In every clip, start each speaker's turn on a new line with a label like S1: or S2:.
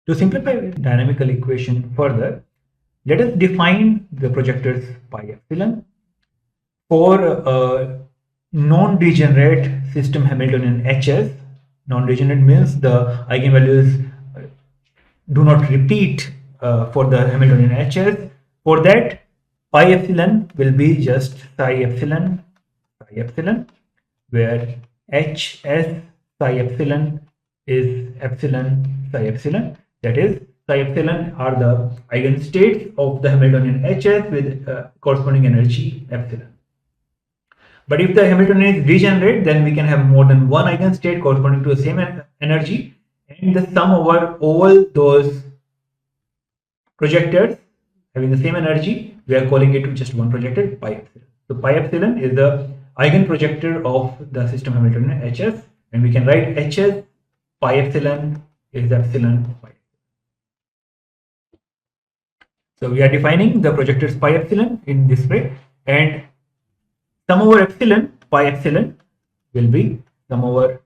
S1: To simplify dynamical equation further, let us define the projectors pi epsilon for a non-degenerate system Hamiltonian Hs. Non-degenerate means the eigenvalues do not repeat for the Hamiltonian Hs. For that, pi epsilon will be just psi epsilon, where Hs psi epsilon is epsilon psi epsilon. That is, psi epsilon are the eigenstates of the Hamiltonian Hs with corresponding energy epsilon. But if the Hamiltonian is degenerate, then we can have more than one eigenstate corresponding to the same energy, and the sum over all those projectors having the same energy, we are calling it just one projector, pi epsilon. So pi epsilon is the eigenprojector of the system Hamiltonian Hs, and we can write Hs pi epsilon is epsilon pi. So we are defining the projectors pi epsilon in this way, and sum over epsilon pi epsilon will be sum over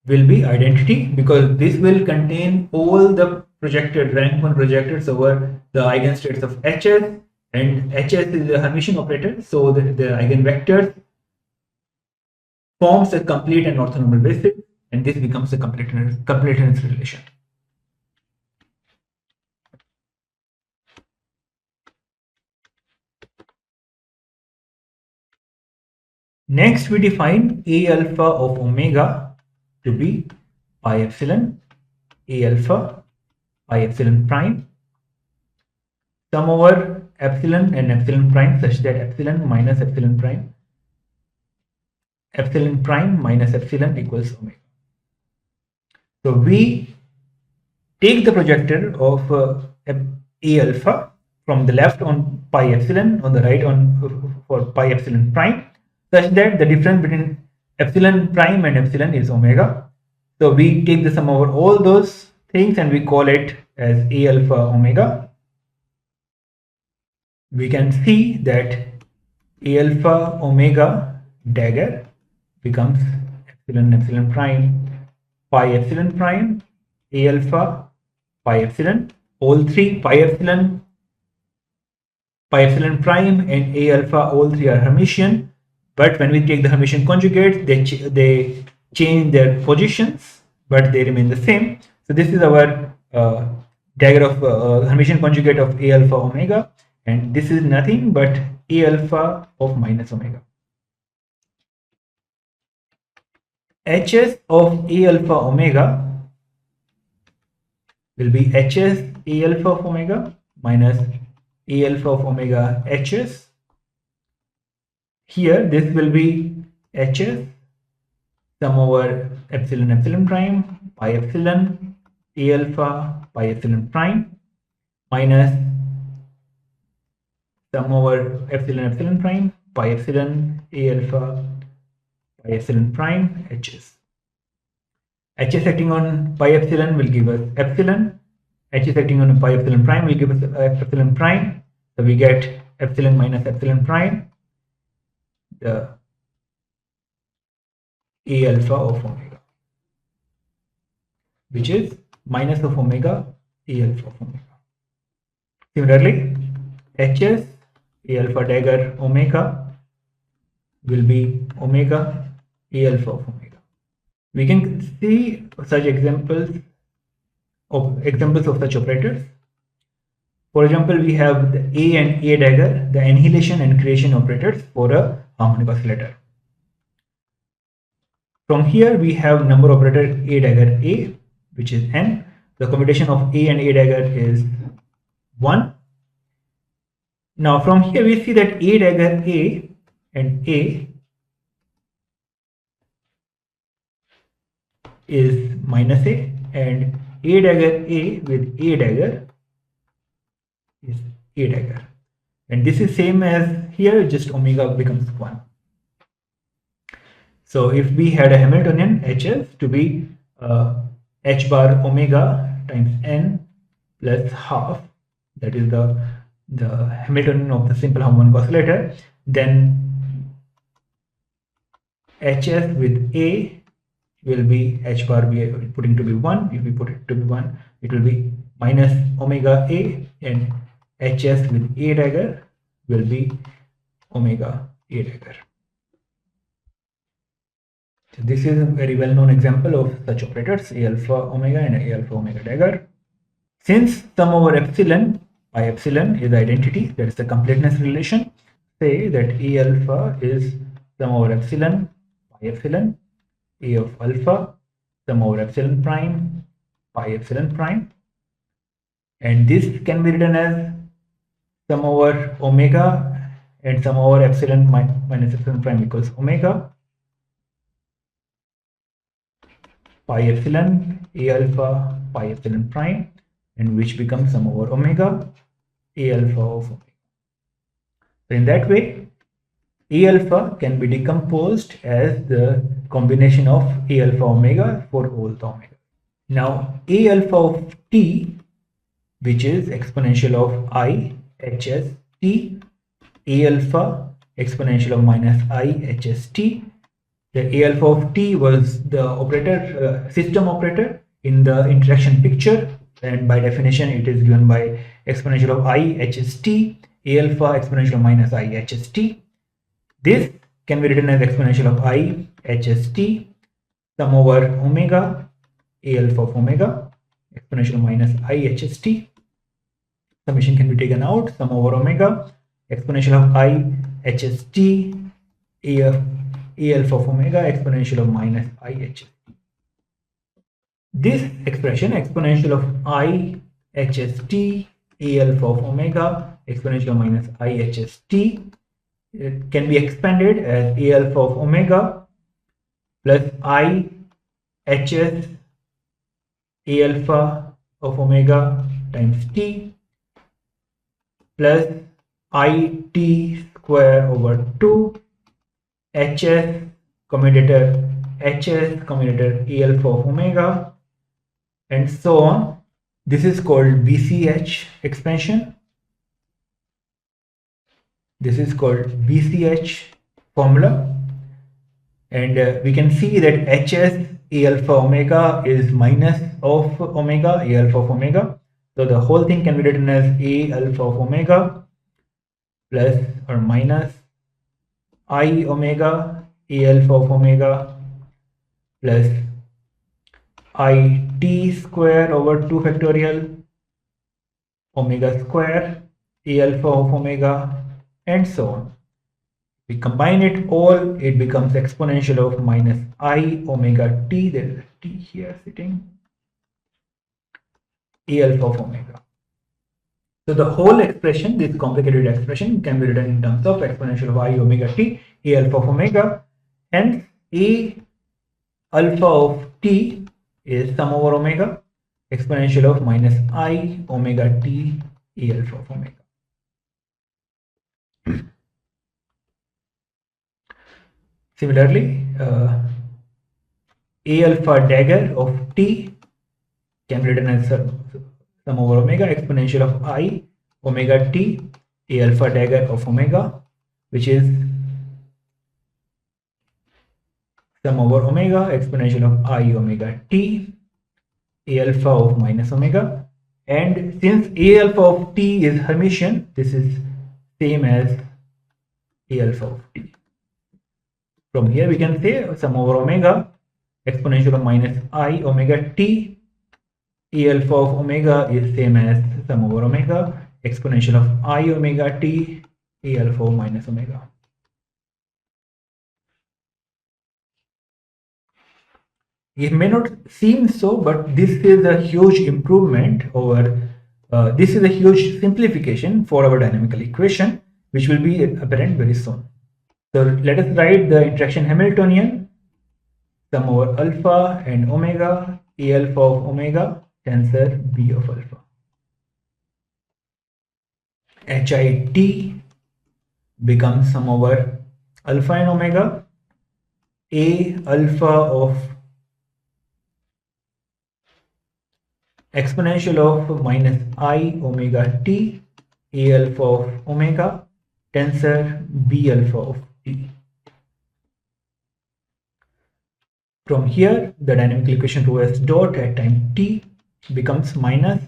S1: identity, because this will contain all the projected rank 1 projectors over the eigenstates of Hs, and Hs is a Hermitian operator, so the eigenvectors forms a complete and orthonormal basis, and this becomes a completeness relation. Next, we define A alpha of omega to be pi epsilon A alpha pi epsilon prime sum over epsilon and epsilon prime, such that epsilon minus epsilon prime minus epsilon equals omega. So we take the projector of A alpha from the left on pi epsilon, on the right on for pi epsilon prime, such that the difference between epsilon prime and epsilon is omega. So we take the sum over all those things and we call it as A alpha omega. We can see that A alpha omega dagger becomes epsilon prime pi epsilon prime A alpha pi epsilon. All three, pi epsilon prime and A alpha, all three are Hermitian, but when we take the Hermitian conjugates, they change their positions, but they remain the same. So this is our dagger of Hermitian conjugate of A alpha omega, and this is nothing but A alpha of minus omega. Hs of A alpha omega will be Hs A alpha of omega minus A alpha of omega Hs. Here this will be Hs sum over epsilon prime pi epsilon A alpha pi epsilon prime minus sum over epsilon prime pi epsilon A alpha pi epsilon prime Hs. Hs acting on pi epsilon will give us epsilon. Hs acting on pi epsilon prime will give us epsilon prime. So we get epsilon minus epsilon prime, the A alpha of omega, which is minus of omega A alpha of omega. Similarly, Hs A alpha dagger omega will be omega A alpha of omega. We can see such examples of such operators. For example, we have the A and A dagger, the annihilation and creation operators for a harmonic oscillator. From here we have number operator A dagger A, which is n. The commutation of A and A dagger is 1. Now from here we see that A dagger A and A is minus A, and A dagger A with A dagger is A dagger, and this is same as here, just omega becomes 1. So if we had a Hamiltonian Hs to be h bar omega times n plus half, that is the Hamiltonian of the simple harmonic oscillator, then Hs with A will be h bar we are putting to be 1. If we put it to be 1, it will be minus omega a, and hs with a dagger will be omega a dagger. So this is a very well known example of such operators, a alpha omega and a alpha omega dagger. Since sum over epsilon by epsilon is identity, that is the completeness relation, say that a alpha is sum over epsilon by epsilon, a of alpha sum over epsilon prime by epsilon prime, and this can be written as sum over omega and sum over epsilon minus epsilon prime equals omega pi epsilon a alpha pi epsilon prime, and which becomes sum over omega a alpha of omega. So in that way, a alpha can be decomposed as the combination of a alpha omega for all the omega. Now a alpha of t, which is exponential of I hs t, a alpha exponential of minus I hs t. The a alpha of t was the operator, system operator in the interaction picture, and by definition it is given by exponential of I hs t, a alpha exponential of minus I hs t. This can be written as exponential of I hs t sum over omega a alpha of omega exponential of minus I hs t. Summation can be taken out, sum over omega exponential of I hs t a alpha of omega exponential of minus I hs. This expression exponential of I hs t a alpha of omega exponential of minus I hs t, it can be expanded as a alpha of omega plus I hs a alpha of omega times t plus I t square over 2 hs commutator a alpha of omega, and so on. This is called BCH expansion. This is called BCH formula, and we can see that hs a alpha omega is minus of omega a alpha of omega. So the whole thing can be written as a alpha of omega plus or minus I omega a alpha of omega plus I t square over 2 factorial omega square a alpha of omega, and so on. We combine it all, it becomes exponential of minus I omega t, there is a t here sitting, a alpha of omega. So the whole expression, this complicated expression, can be written in terms of exponential of I omega t a alpha of omega, hence a alpha of t is sum over omega exponential of minus I omega t a alpha of omega. Similarly, a alpha dagger of t can be written as sum over omega exponential of I omega t a alpha dagger of omega, which is sum over omega exponential of I omega t a alpha of minus omega, and since a alpha of t is Hermitian, this is same as a alpha of t. From here we can say sum over omega exponential of minus I omega t a alpha of omega is same as sum over omega exponential of I omega t a alpha of minus omega. It may not seem so, but this is a huge improvement over, this is a huge simplification for our dynamical equation, which will be apparent very soon. So let us write the interaction Hamiltonian, sum over alpha and omega, a alpha of omega, tensor b of alpha. HIT becomes sum over alpha and omega, a alpha of exponential of minus I omega t a alpha of omega tensor b alpha of t. From here, the dynamical equation rho s dot at time t becomes minus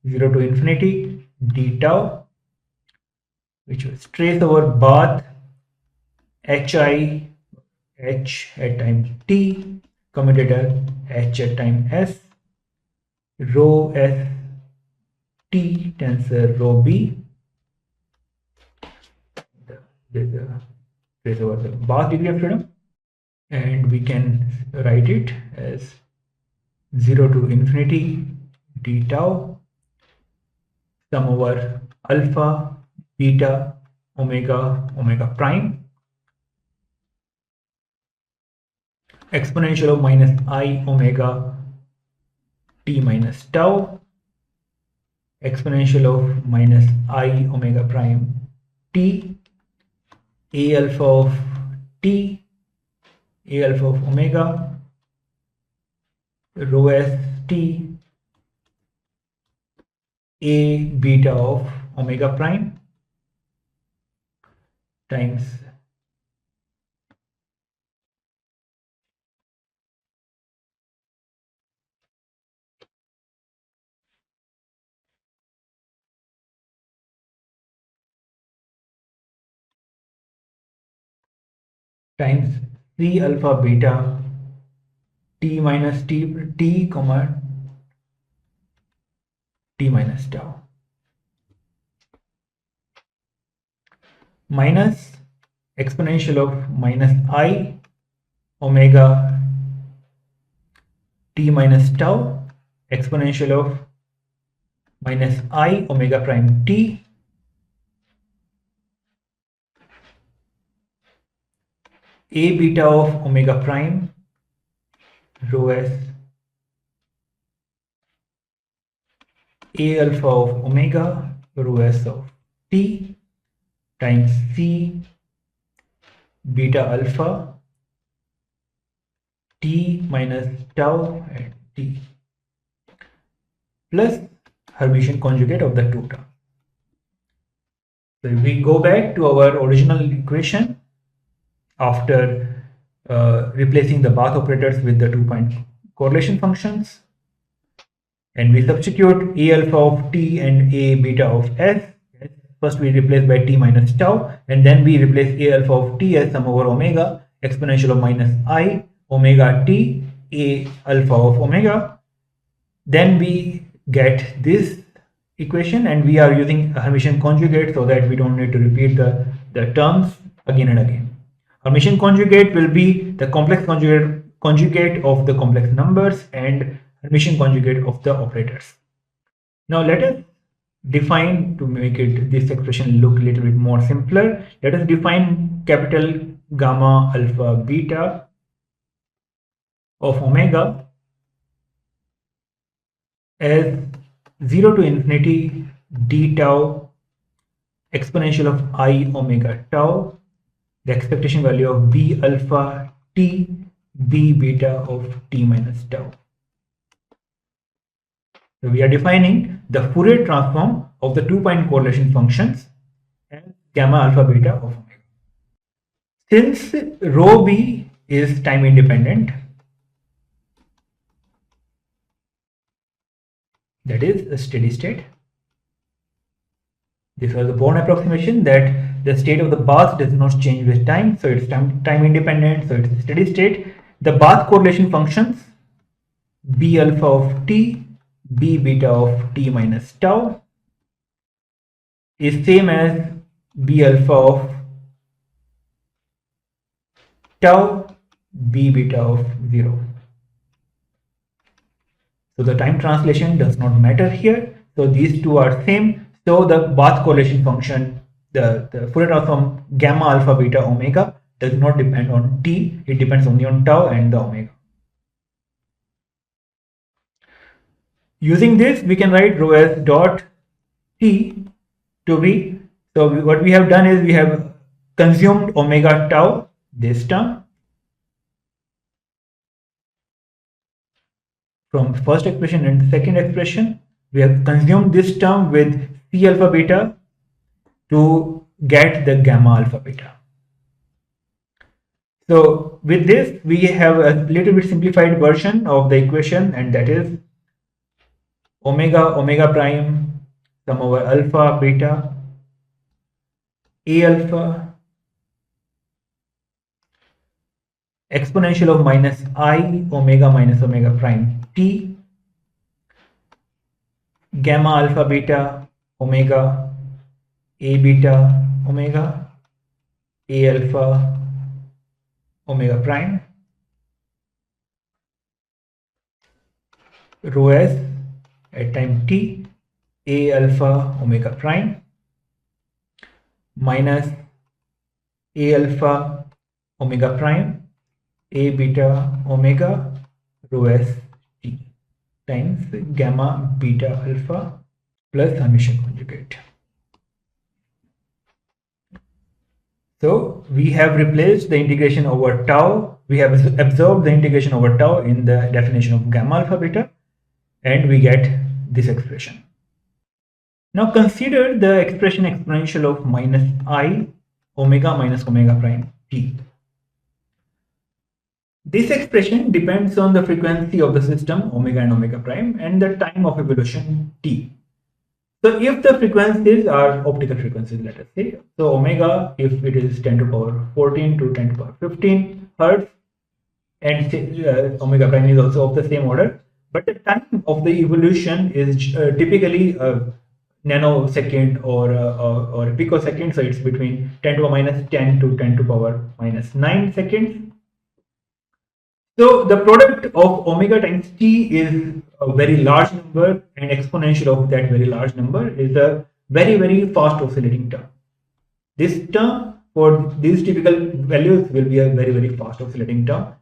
S1: 0 to infinity d tau, which was trace over bath hi h at time t, commutator h at time s, rho s t tensor rho b, the trace over the bath degree of freedom, and we can write it as 0 to infinity d tau sum over alpha, beta, omega prime, exponential of minus I omega t minus tau, exponential of minus I omega prime t, a alpha of t, a alpha of omega, rho s t, a beta of omega prime times c alpha beta t minus t comma t minus tau minus exponential of minus I omega t minus tau exponential of minus I omega prime t a beta of omega prime rho s a alpha of omega rho s of t times c beta alpha t minus tau at t plus Hermitian conjugate of the two terms. So if we go back to our original equation after replacing the Bath operators with the 2-point correlation functions, and we substitute a alpha of t and a beta of s. First we replace by t minus tau, and then we replace a alpha of t as sum over omega exponential of minus I omega t a alpha of omega. Then we get this equation, and we are using a Hermitian conjugate so that we don't need to repeat the terms again and again. Hermitian conjugate will be the complex conjugate of the complex numbers and Hermitian conjugate of the operators. Now let us define, to make it this expression look a little bit more simpler, let us define capital gamma alpha beta of omega as 0 to infinity d tau exponential of I omega tau, the expectation value of b alpha t b beta of t minus tau. So we are defining the Fourier transform of the 2-point correlation functions as gamma alpha beta of omega. Since rho b is time independent, that is a steady state. This was the Born approximation that the state of the bath does not change with time, so it's time independent, so it's a steady state. The bath correlation functions b alpha of t, b beta of t minus tau is same as b alpha of tau, b beta of 0. So the time translation does not matter here. So these two are same. So the bath correlation function, the Fourier transform gamma alpha beta omega does not depend on t. It depends only on tau and the omega. Using this, we can write rho s dot t to be. So what we have done is we have consumed omega tau, this term, from first expression and the second expression. We have consumed this term with c alpha beta to get the gamma alpha beta. So with this, we have a little bit simplified version of the equation, and that is omega prime sum over alpha beta a alpha exponential of minus I omega minus omega prime t gamma alpha beta omega a beta omega a alpha omega prime rho s at time t a alpha omega prime minus a alpha omega prime a beta omega rho s t times gamma beta alpha plus Hermitian conjugate. So we have replaced the integration over tau. We have absorbed the integration over tau in the definition of gamma alpha beta, and we get this expression. Now consider the expression exponential of minus I omega minus omega prime t. This expression depends on the frequency of the system omega and omega prime and the time of evolution t. So if the frequencies are optical frequencies, let us say, so omega, if it is 10 to the power 14 to 10 to the power 15 hertz, and omega prime is also of the same order, but the time of the evolution is typically a nanosecond or a picosecond, so it's between 10 to the minus 10 to 10 to the power minus 9 seconds. So the product of omega times t is a very large number, and exponential of that very large number is a very, very fast oscillating term. This term for these typical values will be a very, very fast oscillating term.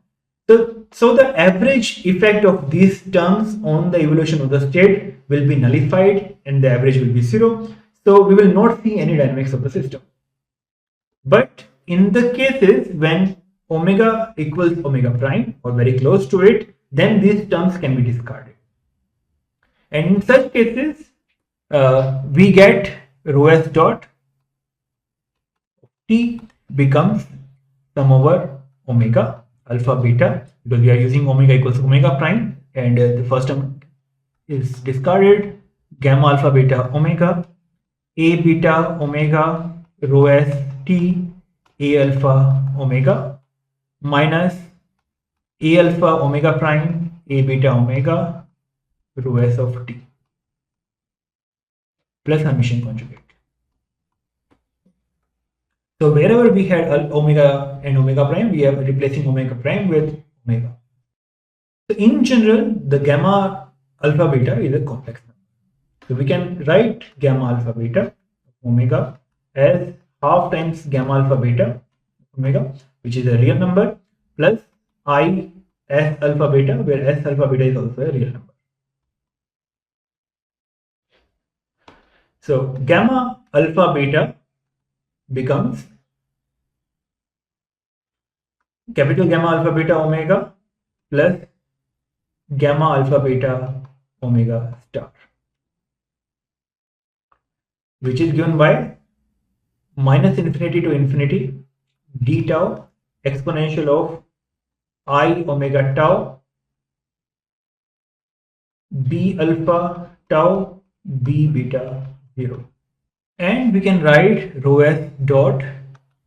S1: So the average effect of these terms on the evolution of the state will be nullified and the average will be 0. So we will not see any dynamics of the system. But in the cases when omega equals omega prime or very close to it, then these terms can be discarded. And in such cases, we get rho s dot t becomes sum over omega alpha beta, because we are using omega equals omega prime, and the first term is discarded, gamma alpha beta omega a beta omega rho s t a alpha omega minus a alpha omega prime a beta omega rho s of t plus Hermitian conjugate. So wherever we had omega and omega prime, we are replacing omega prime with omega. So in general, the gamma alpha beta is a complex number. So we can write gamma alpha beta omega as half times gamma alpha beta omega, which is a real number, plus I s alpha beta, where s alpha beta is also a real number. So gamma alpha beta becomes capital gamma alpha beta omega plus gamma alpha beta omega star, which is given by minus infinity to infinity d tau exponential of I omega tau b alpha tau b beta 0. And we can write rho s dot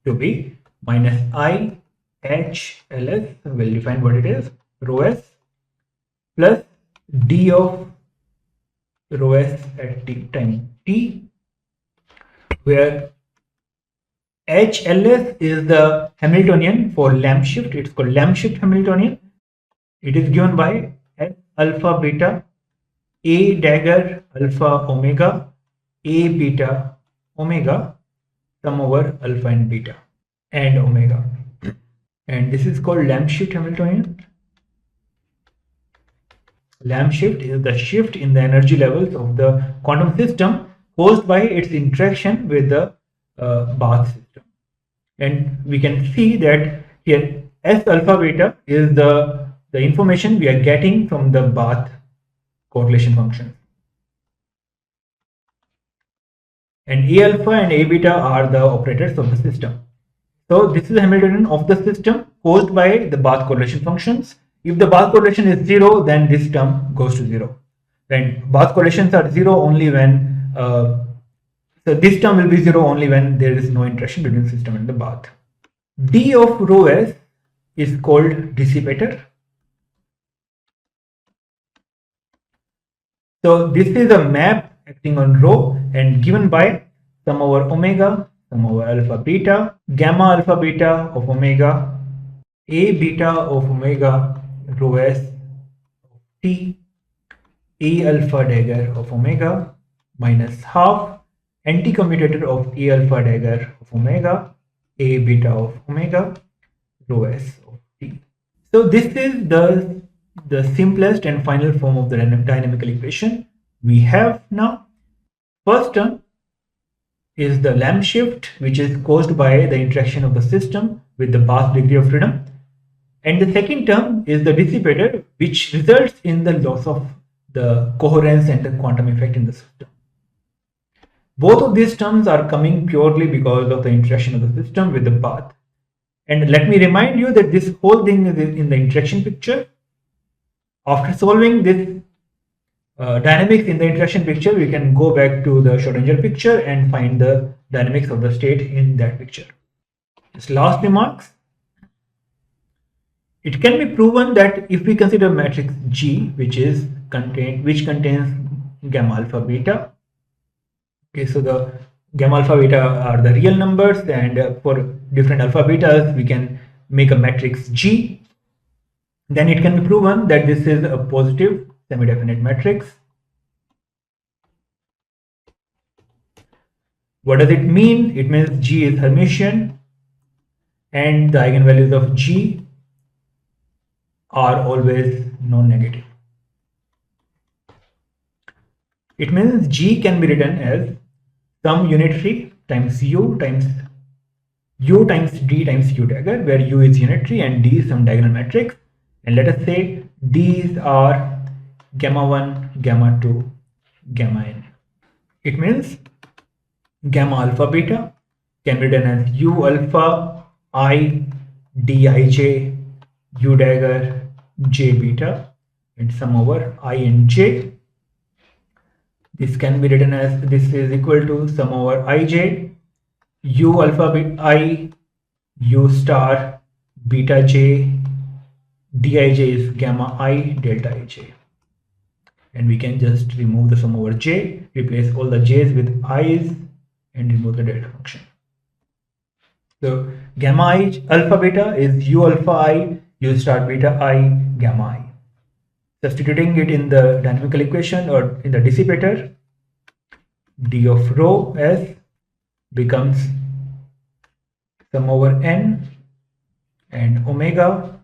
S1: to be minus I h ls, we'll define what it is, rho s plus d of rho s at t time t, where HLS is the Hamiltonian for lamp shift. It's called lamp shift Hamiltonian. It is given by S alpha beta A dagger alpha omega A beta omega sum over alpha and beta and omega. And this is called lamp shift Hamiltonian. Lamp shift is the shift in the energy levels of the quantum system caused by its interaction with the bath system. And we can see that here S alpha beta is the information we are getting from the bath correlation function. And A alpha and A beta are the operators of the system. So this is the Hamiltonian of the system, caused by the Bath correlation functions. If the Bath correlation is 0, then this term goes to 0. When Bath correlations are 0 only when so this term will be 0 only when there is no interaction between the system and the bath. D of rho s is called dissipator. So this is a map acting on rho and given by sum over omega, sum over alpha beta, gamma alpha beta of omega, a beta of omega rho s of t, a alpha dagger of omega minus half anti-commutator of a alpha dagger of omega, a beta of omega rho s of t. So this is the simplest and final form of the dynamical equation we have now. First term is the lamp shift, which is caused by the interaction of the system with the Bath degree of freedom. And the second term is the dissipator, which results in the loss of the coherence and the quantum effect in the system. Both of these terms are coming purely because of the interaction of the system with the bath. And let me remind you that this whole thing is in the interaction picture. After solving this dynamics in the interaction picture, we can go back to the Schrodinger picture and find the dynamics of the state in that picture. Just last remarks. It can be proven that if we consider matrix G, which contains gamma alpha beta. Okay, so the gamma alpha beta are the real numbers, and for different alpha betas, we can make a matrix G. Then it can be proven that this is a positive semi-definite matrix. What does it mean? It means G is Hermitian and the eigenvalues of G are always non-negative. It means G can be written as some unitary times U times D times U dagger, where U is unitary and D is some diagonal matrix. And let us say D's are gamma 1, gamma 2, gamma n. It means gamma alpha beta can be written as U alpha I Dij U dagger J beta and sum over I and J. This can be written as this is equal to sum over Ij U alpha beta I U star beta J Dij is gamma I delta Ij. And we can just remove the sum over J, replace all the J's with I's and remove the delta function. So gamma I alpha beta is U alpha I U star beta I gamma I. Substituting it in the dynamical equation or in the dissipator, D of rho S becomes sum over n and omega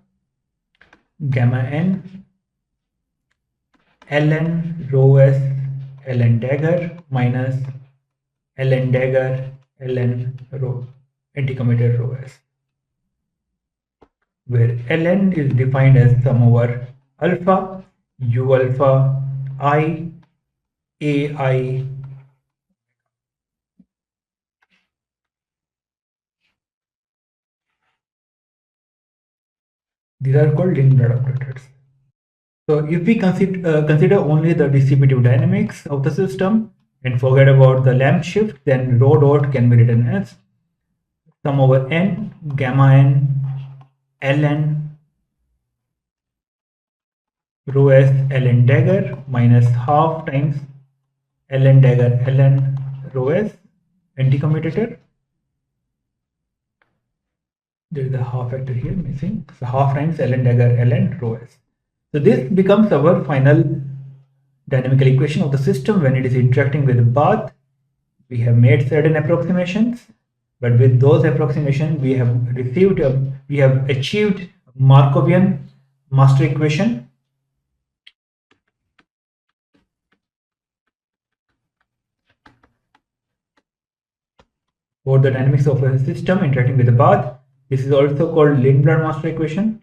S1: gamma n ln rho S ln dagger minus ln dagger ln rho anti-commutator rho S, where ln is defined as sum over alpha U alpha I AI these are called Lindblad operators. So if we consider only the dissipative dynamics of the system and forget about the lamp shift, then rho dot can be written as sum over n gamma n ln rho s ln dagger minus half times ln dagger ln rho s anti-commutator. There is a half factor here missing, so half times ln dagger ln rho s. So this becomes our final dynamical equation of the system when it is interacting with the bath. We have made certain approximations, but with those approximations we have achieved Markovian master equation. For the dynamics of a system interacting with the bath. This is also called Lindblad master equation.